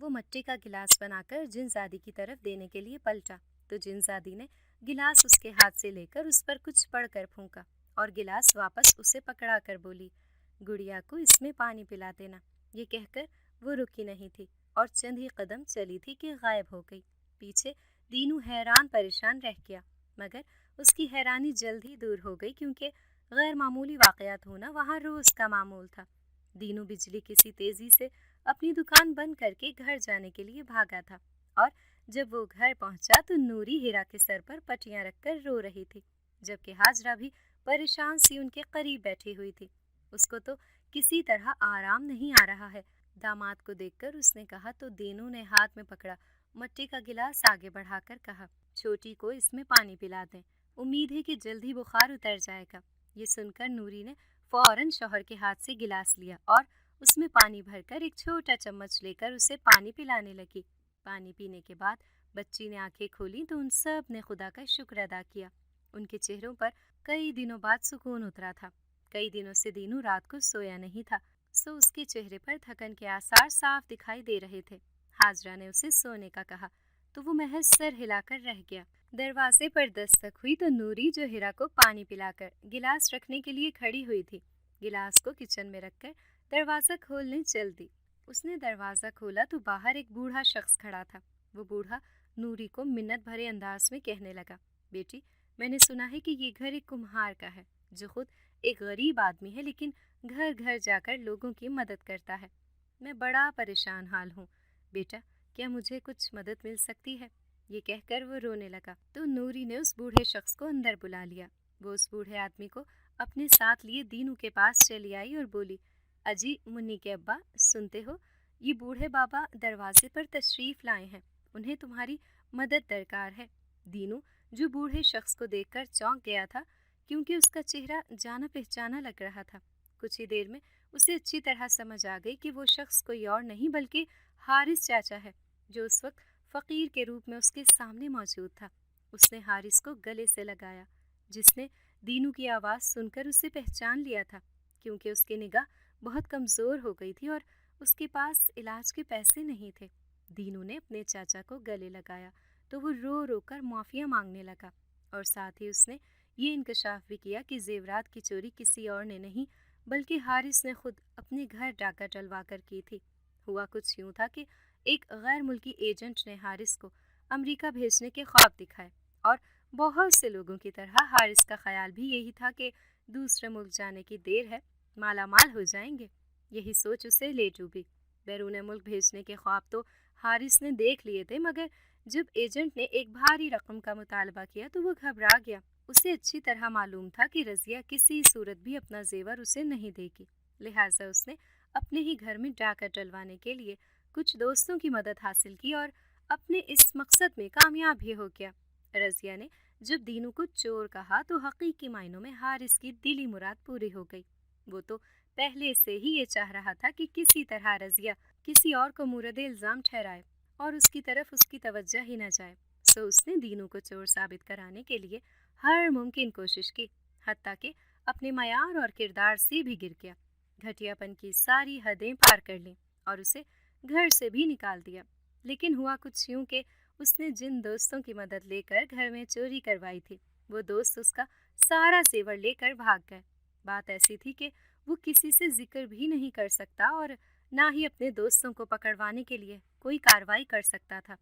وہ مٹی کا گلاس بنا کر جنزادی کی طرف دینے کے لیے پلٹا تو جنزادی نے گلاس اس کے ہاتھ سے لے کر اس پر کچھ پڑھ کر پھونکا اور گلاس واپس اسے پکڑا کر بولی، گڑیا کو اس میں پانی پلا دینا۔ یہ کہہ کر وہ رکی نہیں تھی اور چند ہی قدم چلی تھی کہ غائب ہو گئی۔ پیچھے دینو حیران پریشان رہ گیا، مگر اس کی حیرانی جلد ہی دور ہو گئی کیونکہ غیر معمولی واقعات ہونا وہاں روز کا معمول تھا۔ دینو بجلی کسی تیزی سے اپنی دکان بند کر کے گھر جانے کے لیے بھاگا تھا اور جب وہ گھر پہنچا تو نوری ہیرا کے سر پر پٹیاں رکھ کر رو رہی تھی، جبکہ ہاجرہ بھی پریشان سی ان کے قریب بیٹھی ہوئی تھی۔ اس کو تو کسی طرح آرام نہیں آ رہا ہے۔ داماد کو دیکھ کر اس نے کہا تو دینو نے ہاتھ میں پکڑا مٹی کا گلاس آگے بڑھا کر کہا، چھوٹی کو اس میں پانی پلا دیں، امید ہے کہ جلد ہی بخار اتر جائے گا۔ یہ سن کر نوری نے فوراً شوہر کے ہاتھ سے گلاس لیا اور اس میں پانی بھر کر ایک چھوٹا چمچ لے کر اسے پانی پلانے لگی۔ پانی پینے کے بعد بچی نے آنکھیں کھولیں تو ان سب نے خدا کا شکر ادا کیا۔ ان کے چہروں پر کئی دنوں بعد سکون اترا تھا۔ کئی دنوں سے دینو رات کو سویا نہیں تھا، سو اس کے چہرے پر تھکن کے آثار صاف دکھائی دے رہے تھے۔ ہاجرہ نے اسے سونے کا کہا تو وہ محض سر ہلا کر رہ گیا۔ دروازے پر دستک ہوئی تو نوری جو ہیرا کو پانی پلا کر گلاس رکھنے کے لیے کھڑی ہوئی تھی، گلاس کو کچن میں رکھ کر دروازہ کھولنے چل دی۔ اس نے دروازہ کھولا تو باہر ایک بوڑھا شخص کھڑا تھا۔ وہ بوڑھا نوری کو منت بھرے انداز میں کہنے لگا، بیٹی میں نے سنا ہے کہ یہ گھر ایک کمہار کا ہے جو خود ایک غریب آدمی ہے لیکن گھر گھر جا کر لوگوں کی مدد کرتا ہے۔ میں بڑا پریشان حال ہوں، بیٹا کیا مجھے کچھ مدد مل سکتی ہے؟ یہ کہہ کر وہ رونے لگا تو نوری نے اس بوڑھے شخص کو اندر بلا لیا۔ وہ اس بوڑھے آدمی کو اپنے ساتھ لیے دینو کے پاس چلی آئی اور بولی، اجی منی کے ابا سنتے ہو، یہ بوڑھے بابا دروازے پر تشریف لائے ہیں، انہیں تمہاری مدد درکار ہے۔ دینو جو بوڑھے شخص کو دیکھ کر چونک گیا تھا کیونکہ اس کا چہرہ جانا پہچانا لگ رہا تھا۔ کچھ ہی دیر میں اسے اچھی طرح سمجھ آ گئی کہ وہ شخص کوئی اور نہیں بلکہ حارث چاچا ہے جو اس وقت فقیر کے روپ میں اس کے سامنے موجود تھا۔ اس نے حارث کو گلے سے لگایا جس نے دینو کی آواز سن کر اسے پہچان لیا تھا کیونکہ اس کی نگاہ بہت کمزور ہو گئی تھی اور اس کے پاس علاج کے پیسے نہیں تھے۔ دینو نے اپنے چاچا کو گلے لگایا تو وہ رو رو کر معافیاں مانگنے لگا اور ساتھ ہی اس نے یہ انکشاف بھی کیا کہ زیورات کی چوری کسی اور نے نہیں بلکہ حارث نے خود اپنے گھر ڈاکہ ڈلوا کر کی تھی۔ ہوا کچھ یوں تھا کہ ایک غیر ملکی ایجنٹ نے حارث کو امریکہ بھیجنے کے خواب دکھائے اور بہت سے لوگوں کی طرح حارث کا خیال بھی یہی تھا کہ دوسرے ملک جانے کی دیر ہے، مالا مال ہو جائیں گے۔ یہی سوچ اسے لے ڈوبی۔ بیرون ملک بھیجنے کے خواب تو حارث نے دیکھ لیے تھے مگر جب ایجنٹ نے ایک بھاری رقم کا مطالبہ کیا تو وہ گھبرا گیا۔ اسے اچھی طرح معلوم تھا کہ رضیہ کسی صورت بھی اپنا زیور اسے نہیں دے گی، لہٰذا اس نے اپنے ہی گھر میں ڈاکہ ڈلوانے کے لیے کچھ دوستوں کی مدد حاصل کی اور اپنے اس مقصد میں کامیاب بھی ہو گیا۔ رضیہ نے جب دینو کو چور کہا تو حقیقی معنوں میں حارث کی دلی مراد پوری ہو گئی۔ وہ تو پہلے سے ہی یہ چاہ رہا تھا کہ کسی طرح رضیہ کسی اور کو مورد الزام ٹھہرائے اور اس کی طرف اس کی توجہ ہی نہ جائے، سو اس نے دینو کو چور ثابت کرانے کے لیے ہر ممکن کوشش کی، حتیٰ کہ اپنے معیار اور کردار سے بھی گر گیا، گھٹیا پن کی ساری حدیں پار کر لیں اور اسے گھر سے بھی نکال دیا۔ لیکن ہوا کچھ یوں کہ اس نے جن دوستوں کی مدد لے کر گھر میں چوری کروائی تھی وہ دوست اس کا سارا زیور لے کر بھاگ گئے۔ بات ایسی تھی کہ وہ کسی سے ذکر بھی نہیں کر سکتا اور نہ ہی اپنے دوستوں کو پکڑوانے کے لیے کوئی کارروائی کر سکتا تھا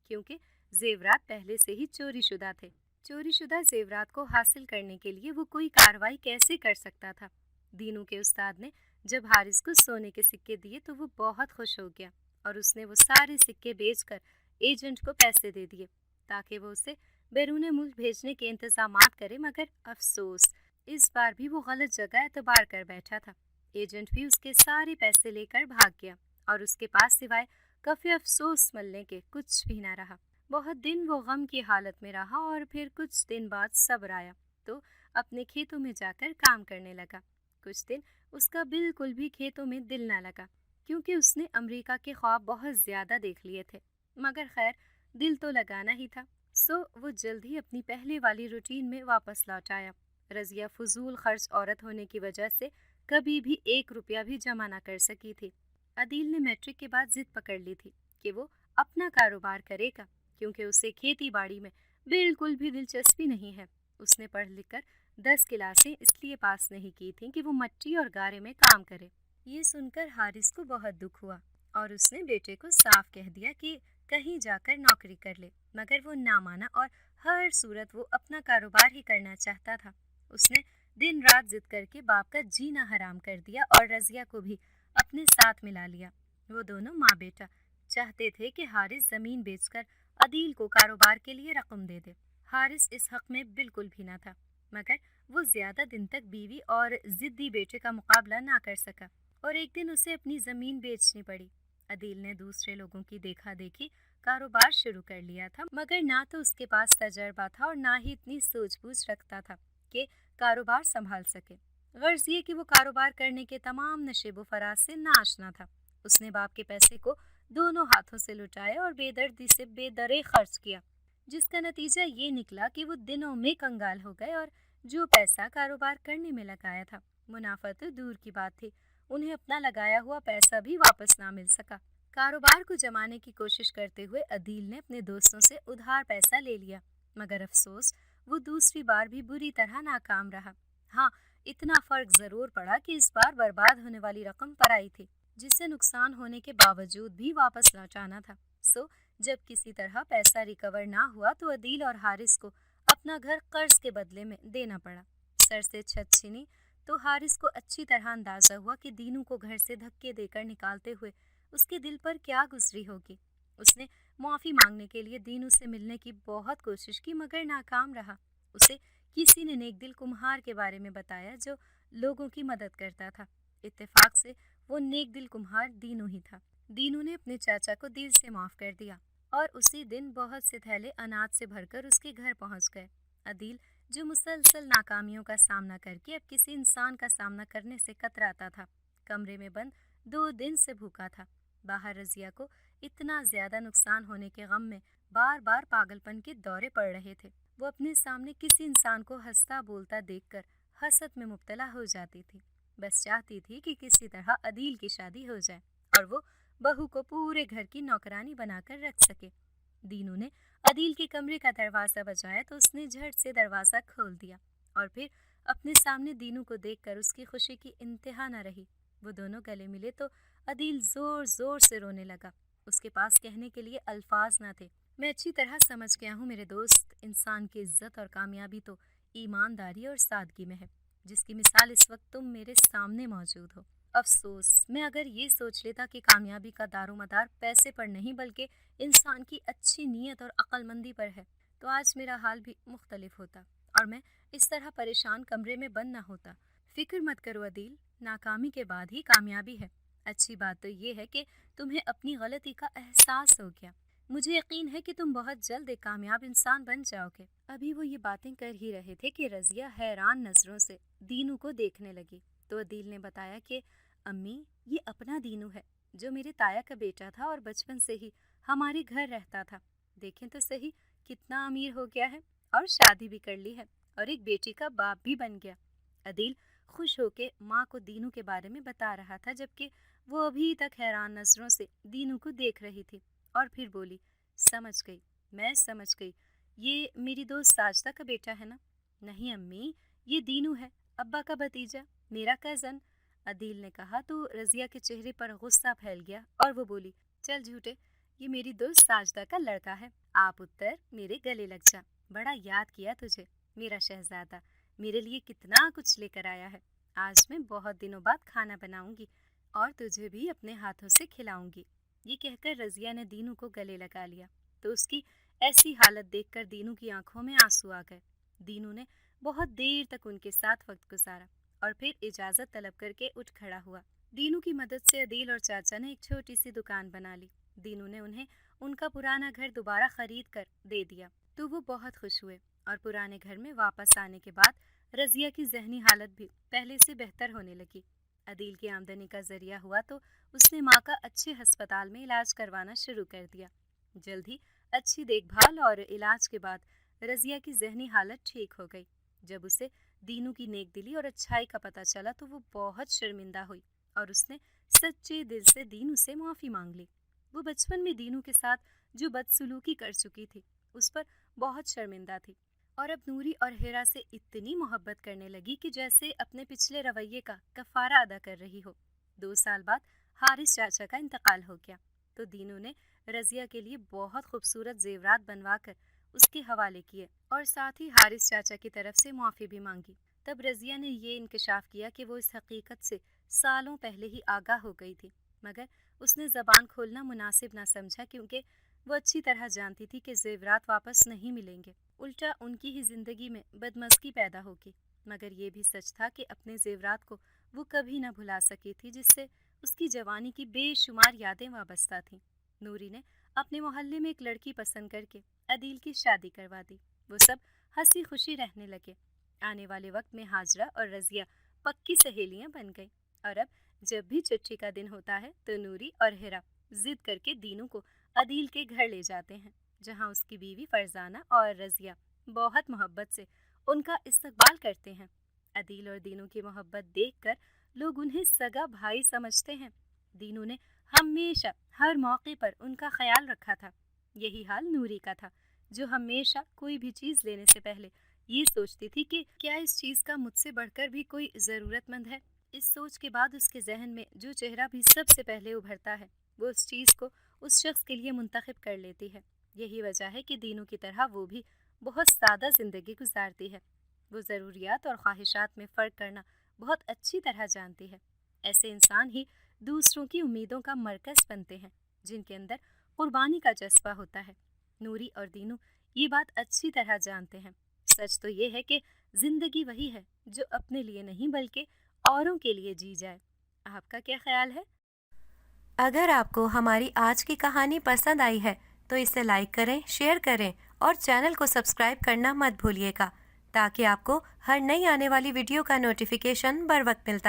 کیونکہ زیورات پہلے سے ہی چوری شدہ تھے۔ چوری شدہ زیورات کو حاصل کرنے کے لیے وہ کوئی کارروائی کیسے کر سکتا تھا؟ دینو کے استاد نے جب حارث کو سونے کے سکے دیے تو وہ بہت خوش ہو گیا اور اس نے وہ سارے سکے بیچ کر ایجنٹ کو پیسے دے دیے تاکہ وہ اسے بیرون ملک بھیجنے کے انتظامات کرے، مگر افسوس اس بار بھی وہ غلط جگہ اعتبار کر بیٹھا تھا۔ ایجنٹ بھی اس کے سارے پیسے لے کر بھاگ گیا اور اس کے پاس سوائے کف افسوس ملنے کے کچھ بھی نہ رہا۔ بہت دن وہ غم کی حالت میں رہا اور پھر کچھ دن بعد صبر آیا تو اپنے کھیتوں میں جا کر کام کرنے لگا۔ کچھ دن اس کا بالکل بھی کھیتوں میں دل نہ لگا کیونکہ اس نے امریکہ کے خواب بہت زیادہ دیکھ لیے تھے، مگر خیر دل تو لگانا ہی تھا، سو وہ جلد ہی اپنی پہلے والی روٹین میں واپس لوٹ آیا۔ رضیہ فضول خرچ عورت ہونے کی وجہ سے کبھی بھی 1 روپیہ بھی جمع نہ کر سکی تھی۔ عدیل نے میٹرک کے بعد ضد پکڑ لی تھی کہ وہ اپنا کاروبار کرے گا کیونکہ اسے کھیتی باڑی میں بالکل بھی دلچسپی نہیں ہے۔ اس نے پڑھ لکھ کر 10 کلاسیں اس لیے پاس نہیں کی تھیں کہ وہ مٹی اور گارے میں کام کرے۔ یہ سن کر حارث کو بہت دکھ ہوا اور اس نے بیٹے کو صاف کہہ دیا کہ کہیں جا کر نوکری کر لے، مگر وہ نہ مانا اور ہر صورت وہ اپنا کاروبار ہی کرنا چاہتا تھا۔ اس نے دن رات ضد کر کے باپ کا جینا حرام کر دیا اور رضیہ کو بھی اپنے ساتھ ملا لیا۔ وہ دونوں ماں بیٹا چاہتے تھے کہ حارث زمین بیچ کر عدیل کو کاروبار کے لیے رقم دے دے۔ حارث اس حق میں بالکل بھی نہ تھا، مگر وہ زیادہ دن تک بیوی اور ضدی بیٹے کا مقابلہ نہ کر سکا اور ایک دن اسے اپنی زمین بیچنی پڑی۔ عدیل نے دوسرے لوگوں کی دیکھا دیکھی کاروبار شروع کر لیا تھا، مگر نہ تو اس کے پاس تجربہ تھا اور نہ ہی اتنی سوچ بوجھ رکھتا تھا کہ کاروبار سنبھال سکے۔ غرض یہ کہ وہ کاروبار کرنے کے تمام نشیب و فراز سے ناآشنا تھا۔ اس نے باپ کے پیسے کو دونوں ہاتھوں سے لٹایا اور بے دردی سے بے درے خرچ کیا، جس کا نتیجہ یہ نکلا کہ وہ دنوں میں کنگال ہو گئے اور جو پیسہ کاروبار کرنے میں لگایا تھا منافع تو دور کی بات تھی، انہیں اپنا لگایا ہوا پیسہ بھی واپس نہ مل سکا۔ کاروبار کو جمانے کی کوشش کرتے ہوئے عدیل نے اپنے دوستوں سے ادھار پیسہ لے لیا، مگر افسوس وہ دوسری بار بھی بری طرح ناکام رہا۔ ہاں، اتنا فرق ضرور پڑا کہ اس بار برباد ہونے والی رقم پرائی تھی، جسے نقصان ہونے کے باوجود بھی واپس لوٹانا تھا۔ جب کسی طرح پیسہ ریکور نہ ہوا تو عدیل اور حارث کو اپنا گھر قرض کے بدلے میں دینا پڑا۔ سر سے چھت چھنی تو حارث کو اچھی طرح اندازہ ہوا کہ دینو کو گھر سے دھکے دے کر نکالتے ہوئے اس کے دل پر کیا گزری ہوگی۔ اس نے معافی مانگنے کے لیے دینو سے ملنے کی بہت کوشش کی، مگر ناکام رہا۔ اسے کسی نے نیک دل کمہار کے بارے میں بتایا جو لوگوں کی مدد کرتا تھا۔ اتفاق سے وہ نیک دل کمہار دینو ہی تھا۔ دینو نے اپنے چاچا کو دل سے معاف کر دیا اور اسی دن بہت سے تھیلے اناج سے بھر کر اس کے گھر پہنچ گئے۔ عدیل جو مسلسل ناکامیوں کا سامنا کر کے اب کسی انسان کا سامنا کرنے سے کتراتا تھا، کمرے میں بند 2 دن سے بھوکا تھا۔ باہر رضیہ کو اتنا زیادہ نقصان ہونے کے غم میں بار بار پاگل پن کے دورے پڑ رہے تھے۔ وہ اپنے سامنے کسی انسان کو ہنستا بولتا دیکھ کر حسد میں مبتلا ہو جاتی تھی۔ بس چاہتی تھی کہ کسی طرح عدیل کی شادی ہو جائے اور وہ بہو کو پورے گھر کی نوکرانی بنا کر رکھ سکے۔ دینو نے عدیل کے کمرے کا دروازہ بجایا تو اس نے جھٹ سے دروازہ کھول دیا اور پھر اپنے سامنے دینو کو دیکھ کر اس کی خوشی کی انتہا نہ رہی۔ وہ دونوں گلے ملے تو عدیل زور زور سے رونے لگا۔ اس کے پاس کہنے کے لیے الفاظ نہ تھے۔ میں اچھی طرح سمجھ گیا ہوں میرے دوست، انسان کی عزت اور کامیابی تو ایمانداری اور سادگی میں ہے، جس کی مثال اس وقت تم میرے سامنے موجود ہو۔ افسوس، میں اگر یہ سوچ لیتا کہ کامیابی کا دار و مدار پیسے پر نہیں بلکہ انسان کی اچھی نیت اور عقل مندی پر ہے تو آج میرا حال بھی مختلف ہوتا اور میں اس طرح پریشان کمرے میں بند نہ ہوتا۔ فکر مت کرو عدیل، ناکامی کے بعد ہی کامیابی ہے۔ اچھی بات تو یہ ہے کہ تمہیں اپنی غلطی کا احساس ہو گیا۔ مجھے یقین ہے کہ تم بہت جلد ایک کامیاب انسان بن جاؤ گے۔ ابھی وہ یہ باتیں کر ہی رہے تھے کہ رضیہ حیران نظروں سے دینو کو دیکھنے لگی تو عدیل نے بتایا کہ امی، یہ اپنا دینو ہے جو میرے تایا کا بیٹا تھا اور بچپن سے ہی ہمارے گھر رہتا تھا۔ دیکھیں تو صحیح کتنا امیر ہو گیا ہے اور شادی بھی کر لی ہے اور ایک بیٹی کا باپ بھی بن گیا۔ عدیل خوش ہو کے ماں کو دینو کے بارے میں بتا رہا تھا جبکہ وہ ابھی تک حیران نظروں سے دینو کو دیکھ رہی تھی اور پھر بولی، سمجھ گئی، میں سمجھ گئی، یہ میری دوست ساجدہ کا بیٹا ہے نا؟ نہیں امی، یہ دینو ہے، ابا کا بھتیجا، میرا کزن۔ عدیل نے کہا تو رضیہ کے چہرے پر غصہ پھیل گیا اور وہ بولی، چل جھوٹے، یہ میری دوست ساجدہ کا لڑکا ہے۔ آپ اتر میرے گلے لگ جا، بڑا یاد کیا تجھے میرا شہزادہ، میرے لیے کتنا کچھ لے کر آیا ہے۔ آج میں بہت دنوں بعد کھانا بناؤں گی اور تجھے بھی اپنے ہاتھوں سے کھلاؤں گی۔ یہ کہہ کر رضیہ نے دینو کو گلے لگا لیا تو اس کی ایسی حالت دیکھ کر دینو کی آنکھوں میں آنسو آ گئے۔ دینو نے بہت دیر تک ان کے ساتھ وقت گزارا اور پھر اجازت طلب کر کے اٹھ کھڑا ہوا۔ دینو کی مدد سے عدیل اور چاچا نے ایک چھوٹی سی دکان بنا لی۔ دینو نے انہیں ان کا پرانا گھر دوبارہ خرید کر دے دیا تو وہ بہت خوش ہوئے اور پرانے گھر میں واپس آنے کے بعد رضیہ کی ذہنی حالت بھی پہلے سے بہتر ہونے لگی۔ عدیل کی آمدنی کا ذریعہ ہوا تو اس نے ماں کا اچھے ہسپتال میں علاج کروانا شروع کر دیا۔ جلد ہی اچھی دیکھ بھال اور علاج کے بعد رضیہ کی ذہنی حالت ٹھیک ہو گئی۔ جب اسے دینو کی نیک دلی اور اچھائی کا پتہ چلا تو وہ بہت شرمندہ ہوئی اور اس نے سچے دل سے دینو سے معافی مانگ لی۔ وہ بچپن میں دینو کے ساتھ جو بدسلوکی کر چکی تھی اس پر بہت شرمندہ تھی، اور اب نوری اور ہیرا سے اتنی محبت کرنے لگی کہ جیسے اپنے پچھلے رویے کا کفارہ ادا کر رہی ہو۔ 2 سال بعد حارث چاچا کا انتقال ہو گیا تو دینو نے رضیہ کے لیے بہت خوبصورت زیورات بنوا کر اس کے حوالے کیے اور ساتھ ہی حارث چاچا کی طرف سے معافی بھی مانگی۔ تب رضیہ نے یہ انکشاف کیا کہ وہ اس حقیقت سے سالوں پہلے ہی آگاہ ہو گئی تھی، مگر اس نے زبان کھولنا مناسب نہ سمجھا کیونکہ وہ اچھی طرح جانتی تھی کہ زیورات واپس نہیں ملیں گے، الٹا ان کی ہی زندگی میں بدمزگی پیدا ہوگی۔ مگر یہ بھی سچ تھا کہ اپنے زیورات کو وہ کبھی نہ بھلا سکی تھی جس سے اس کی جوانی کی بے شمار یادیں وابستہ تھیں۔ نوری نے اپنے محلے میں ایک لڑکی پسند کر کے عدیل کی شادی کروا دی۔ وہ سب ہنسی خوشی رہنے لگے۔ آنے والے وقت میں ہاجرہ اور رضیہ پکی سہیلیاں بن گئی، اور اب جب بھی چھٹی کا دن ہوتا ہے تو نوری اور ہیرا ضد کر کے دینو کو عدیل کے گھر لے جاتے ہیں، جہاں اس کی بیوی فرزانہ اور رضیہ بہت محبت سے ان کا استقبال کرتے ہیں۔ عدیل اور دینو کی محبت دیکھ کر لوگ انہیں سگا بھائی سمجھتے ہیں۔ دینو نے ہمیشہ ہر موقع پر ان کا خیال رکھا تھا۔ یہی حال نوری کا تھا، جو ہمیشہ کوئی بھی چیز لینے سے پہلے یہ سوچتی تھی کہ کیا اس چیز کا مجھ سے بڑھ کر بھی کوئی ضرورت مند ہے۔ اس سوچ کے بعد اس کے ذہن میں جو چہرہ بھی سب سے پہلے ابھرتا ہے وہ اس چیز کو اس شخص کے لیے منتخب کر لیتی ہے۔ یہی وجہ ہے کہ دینو کی طرح وہ بھی بہت سادہ زندگی گزارتی ہے۔ وہ ضروریات اور خواہشات میں فرق کرنا بہت اچھی طرح جانتی ہے۔ ایسے انسان ہی دوسروں کی امیدوں کا مرکز بنتے ہیں، جن کے اندر قربانی کا جذبہ ہوتا ہے۔ نوری اور دینو یہ بات اچھی طرح جانتے ہیں۔ سچ تو یہ ہے کہ زندگی وہی ہے جو اپنے لیے نہیں بلکہ اوروں کے لیے جی جائے۔ آپ کا کیا خیال ہے؟ اگر آپ کو ہماری آج کی کہانی پسند آئی ہے تو اسے لائک کریں، شیئر کریں اور چینل کو سبسکرائب کرنا مت بھولیے گا، تاکہ آپ کو ہر نئی آنے والی ویڈیو کا نوٹیفیکیشن بر وقت ملتا رہے۔